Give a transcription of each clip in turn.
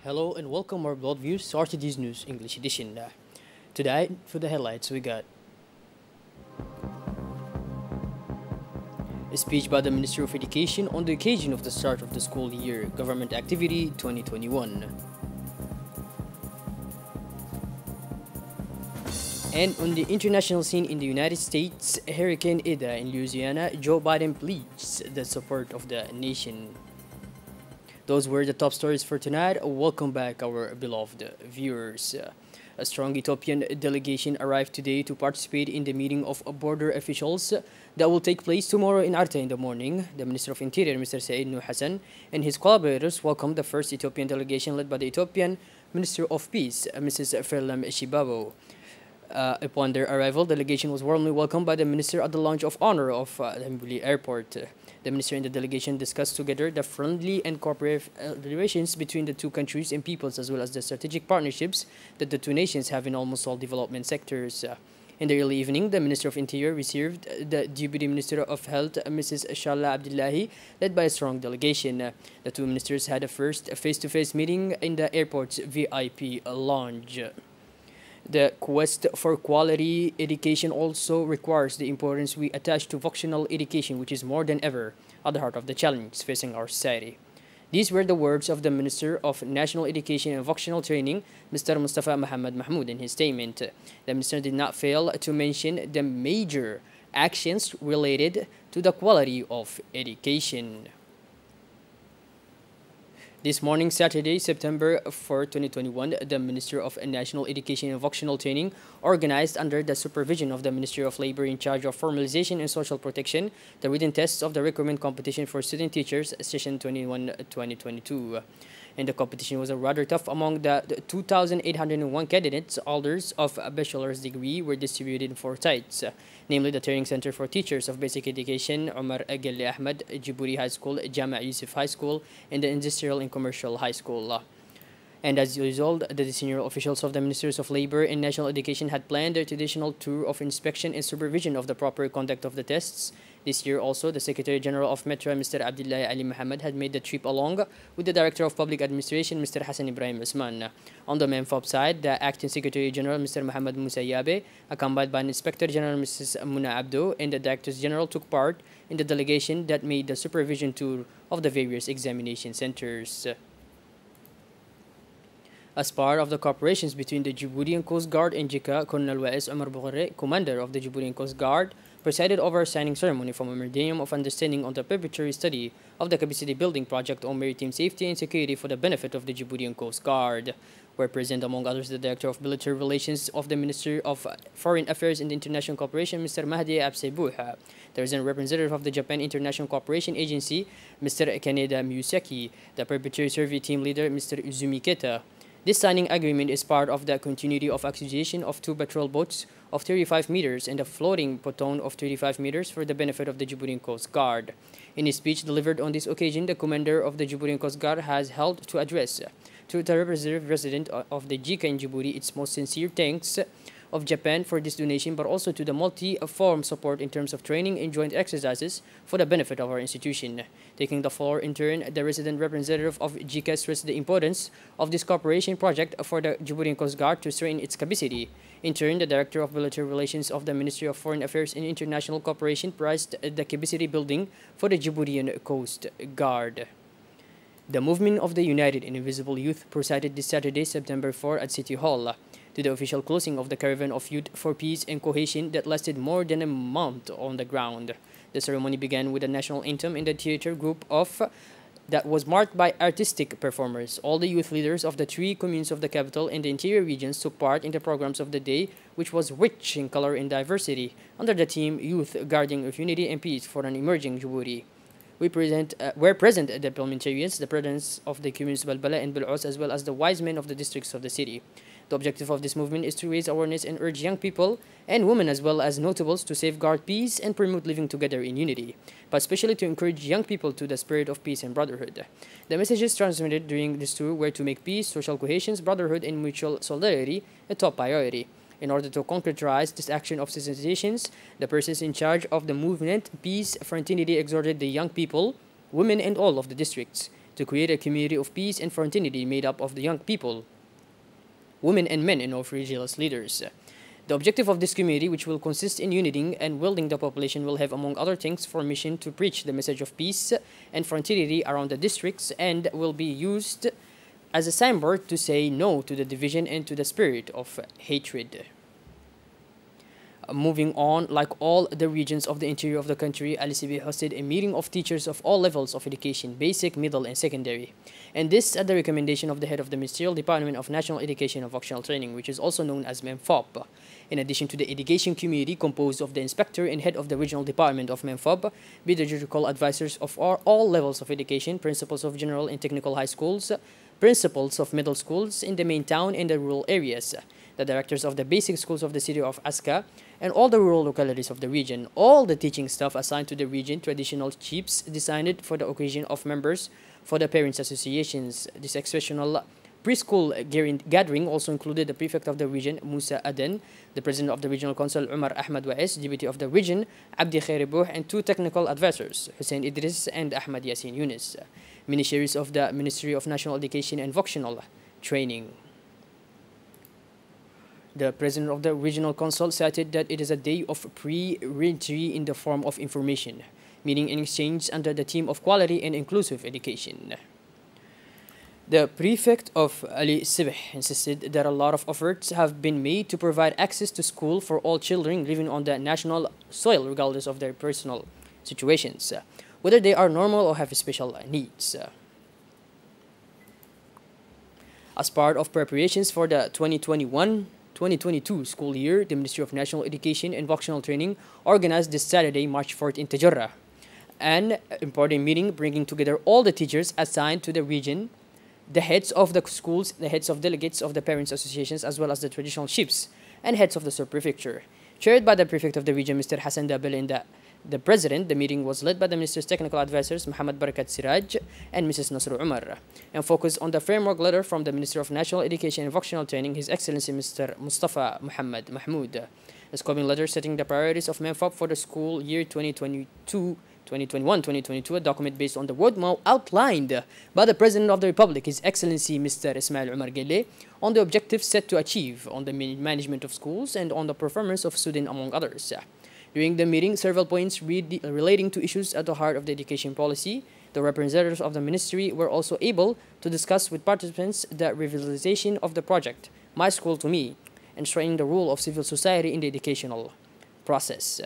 Hello and welcome our Blood Views RTD's News English edition. Today, for the headlines, we got a speech by the Minister of Education on the occasion of the start of the school year, Government Activity 2021. And on the international scene in the United States, Hurricane Ida in Louisiana, Joe Biden pleads the support of the nation. Those were the top stories for tonight. Welcome back, our beloved viewers. A strong Ethiopian delegation arrived today to participate in the meeting of border officials that will take place tomorrow in Arte in the morning. The Minister of Interior, Mr. Said Nur Hassan, and his collaborators welcomed the first Ethiopian delegation led by the Ethiopian Minister of Peace, Mrs. Ferlam Shibabo. Upon their arrival, the delegation was warmly welcomed by the minister at the Lounge of Honor of Hambuli Airport. The minister and the delegation discussed together the friendly and cooperative relations between the two countries and peoples, as well as the strategic partnerships that the two nations have in almost all development sectors. In the early evening, the Minister of Interior received the Deputy Minister of Health, Mrs. Shala Abdullahi, led by a strong delegation. The two ministers had a first face-to-face meeting in the airport's VIP lounge. The quest for quality education also requires the importance we attach to vocational education, which is more than ever at the heart of the challenge facing our society. These were the words of the Minister of National Education and Vocational Training, Mr. Mustafa Muhammad Mahmoud, in his statement. The Minister did not fail to mention the major actions related to the quality of education. This morning, Saturday, September 4, 2021, the Minister of National Education and Vocational Training, organized under the supervision of the Ministry of Labor in charge of formalization and social protection, the written tests of the recruitment competition for student teachers, session 21-2022. And the competition was rather tough. Among the 2,801 candidates, holders of a bachelor's degree were distributed in 4 sites, namely the Training Center for Teachers of Basic Education, Omar Agali Ahmed, Djibouti High School, Jama' Yusuf High School, and the Industrial and Commercial High School. And as a result, the senior officials of the Ministries of Labor and National Education had planned their traditional tour of inspection and supervision of the proper conduct of the tests. This year also, the Secretary General of Metra, Mr. Abdullahi Ali Muhammad, had made the trip along with the Director of Public Administration, Mr. Hassan Ibrahim Usman. On the MENFOB side, the Acting Secretary General, Mr. Muhammad Musa Yabe, accompanied by Inspector General Mrs. Muna Abdo, and the Directors General took part in the delegation that made the supervision tour of the various examination centers. As part of the cooperations between the Djiboutian Coast Guard and JICA, Colonel Wais Omar Boukhare, commander of the Djiboutian Coast Guard, presided over a signing ceremony from a memorandum of understanding on the preparatory study of the capacity building project on maritime safety and security for the benefit of the Djiboutian Coast Guard. Were present among others the Director of Military Relations of the Ministry of Foreign Affairs and International Cooperation, Mr. Mahdi Absebuha, the representative of the Japan International Cooperation Agency, Mr. Kaneda Miyusaki, the preparatory survey team leader, Mr. Uzumi Keta. This signing agreement is part of the continuity of acquisition of 2 patrol boats of 35 meters and a floating pontoon of 35 meters for the benefit of the Djiboutian Coast Guard. In his speech delivered on this occasion, the commander of the Djiboutian Coast Guard has held to address to the resident of the JICA in Djibouti its most sincere thanks of Japan for this donation, but also to the multi-form support in terms of training and joint exercises for the benefit of our institution. Taking the floor in turn, the resident representative of JICA stressed the importance of this cooperation project for the Djiboutian Coast Guard to strengthen its capacity. In turn, the Director of Military Relations of the Ministry of Foreign Affairs and International Cooperation praised the capacity building for the Djiboutian Coast Guard. The Movement of the United and Invisible Youth presided this Saturday, September 4 at City Hall to the official closing of the Caravan of Youth for Peace and Cohesion that lasted more than a month on the ground. The ceremony began with a national anthem in the theater group that was marked by artistic performers. All the youth leaders of the 3 communes of the capital and the interior regions took part in the programs of the day, which was rich in color and diversity, under the theme Youth Guardian of Unity and Peace for an Emerging Djibouti. Were present the parliamentarians, the presidents of the communes Balbala and Bil'os, as well as the wise men of the districts of the city. The objective of this movement is to raise awareness and urge young people and women as well as notables to safeguard peace and promote living together in unity, but especially to encourage young people to the spirit of peace and brotherhood. The messages transmitted during this tour were to make peace, social cohesion, brotherhood, and mutual solidarity a top priority. In order to concretize this action of sensitizations, the persons in charge of the movement, Peace Fraternity, exhorted the young people, women, and all of the districts to create a community of peace and fraternity made up of the young people, women and men, and of religious leaders. The objective of this community, which will consist in uniting and welding the population, will have, among other things, for mission to preach the message of peace and fraternity around the districts, and will be used as a signboard to say no to the division and to the spirit of hatred. Moving on, like all the regions of the interior of the country, LCB hosted a meeting of teachers of all levels of education, basic, middle, and secondary. And this at the recommendation of the head of the Ministerial Department of National Education and Vocational Training, which is also known as MENFOP. In addition to the education committee composed of the inspector and head of the regional department of MENFOP, pedagogical advisors of all levels of education, principals of general and technical high schools, principals of middle schools in the main town and the rural areas, the directors of the basic schools of the city of Aska, and all the rural localities of the region, all the teaching staff assigned to the region, traditional chiefs designed for the occasion of members for the parents' associations. This exceptional preschool gathering also included the prefect of the region, Musa Aden, the president of the regional council, Umar Ahmad Wais, deputy of the region, Abdi Khairibuh, and two technical advisors, Hussein Idris and Ahmad Yasin Yunus, ministries of the Ministry of National Education and Vocational Training. The president of the regional council cited that it is a day of pre-reentry in the form of information, meaning in exchange under the theme of quality and inclusive education. The prefect of Ali Sibh insisted that a lot of efforts have been made to provide access to school for all children living on the national soil regardless of their personal situations, whether they are normal or have special needs. As part of preparations for the 2021-2022 school year, the Ministry of National Education and Vocational Training organized this Saturday, March 4th in Tajarrah, an important meeting bringing together all the teachers assigned to the region, the heads of the schools, the heads of delegates of the parents' associations, as well as the traditional chiefs and heads of the sub-prefecture. Chaired by the prefect of the region, Mr. Hassan Dabil, and the president, the meeting was led by the minister's technical advisors, Muhammad Barakat Siraj and Mrs. Nasr Umar, and focused on the framework letter from the Minister of National Education and Vocational Training, His Excellency Mr. Mustafa Muhammad Mahmoud. A scoping letter setting the priorities of MENFOP for the school year 2021-2022, a document based on the roadmap outlined by the President of the Republic, His Excellency Mr. Ismail Omar Guelleh, on the objectives set to achieve, on the management of schools, and on the performance of students, among others. During the meeting, several points relating to issues at the heart of the education policy. The representatives of the ministry were also able to discuss with participants the revitalization of the project, My School to Me, and strengthening the role of civil society in the educational process.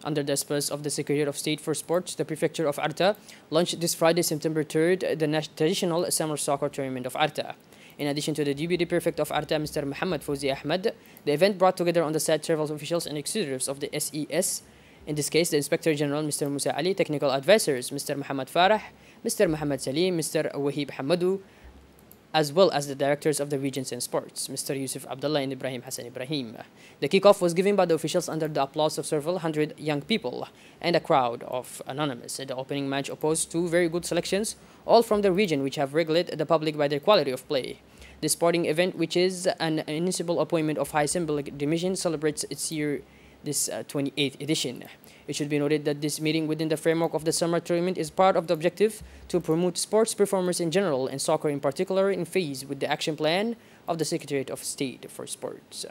Under the auspices of the Secretary of State for Sports, the Prefecture of Arta launched this Friday, September 3rd, the traditional summer soccer tournament of Arta. In addition to the Deputy Prefect of Arta, Mr. Muhammad Fawzi Ahmad, the event brought together on the site several officials and executives of the SES, in this case the Inspector General, Mr. Musa Ali, technical advisors, Mr. Muhammad Farah, Mr. Muhammad Salim, Mr. Wahib Hamadou, as well as the directors of the regions and sports, Mr. Yusuf Abdullah and Ibrahim Hassan Ibrahim. The kickoff was given by the officials under the applause of several hundred young people and a crowd of anonymous. The opening match opposed two very good selections, all from the region, which have regaled the public by their quality of play. This sporting event, which is an municipal appointment of high symbolic dimension, celebrates its year, this 28th edition. It should be noted that this meeting within the framework of the summer tournament is part of the objective to promote sports performers in general and soccer in particular in phase with the action plan of the Secretariat of State for Sports.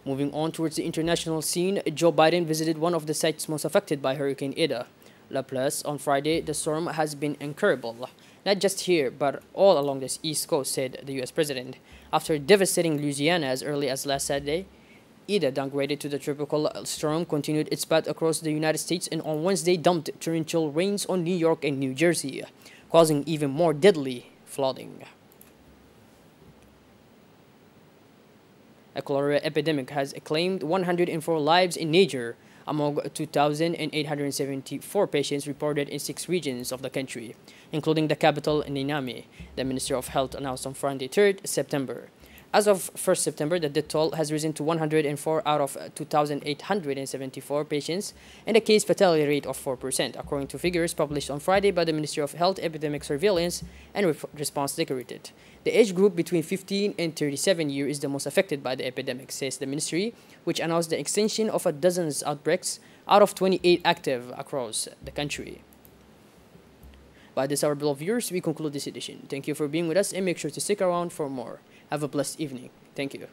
Moving on towards the international scene, Joe Biden visited one of the sites most affected by Hurricane Ida, La Place. On Friday, the storm has been incurable, not just here, but all along the East Coast, said the U.S. President. After devastating Louisiana as early as last Saturday, Ida, downgraded to the tropical storm, continued its path across the United States and on Wednesday dumped torrential rains on New York and New Jersey, causing even more deadly flooding. A cholera epidemic has claimed 104 lives in Niger, among 2,874 patients reported in 6 regions of the country, including the capital, Niamey, the Minister of Health announced on Friday, 3rd September. As of 1st September, the death toll has risen to 104 out of 2,874 patients and a case fatality rate of 4%, according to figures published on Friday by the Ministry of Health, Epidemic Surveillance and Response Secretariat. The age group between 15 and 37 years is the most affected by the epidemic, says the ministry, which announced the extension of a dozen outbreaks out of 28 active across the country. By this, our beloved viewers, we conclude this edition. Thank you for being with us and make sure to stick around for more. Have a blessed evening. Thank you.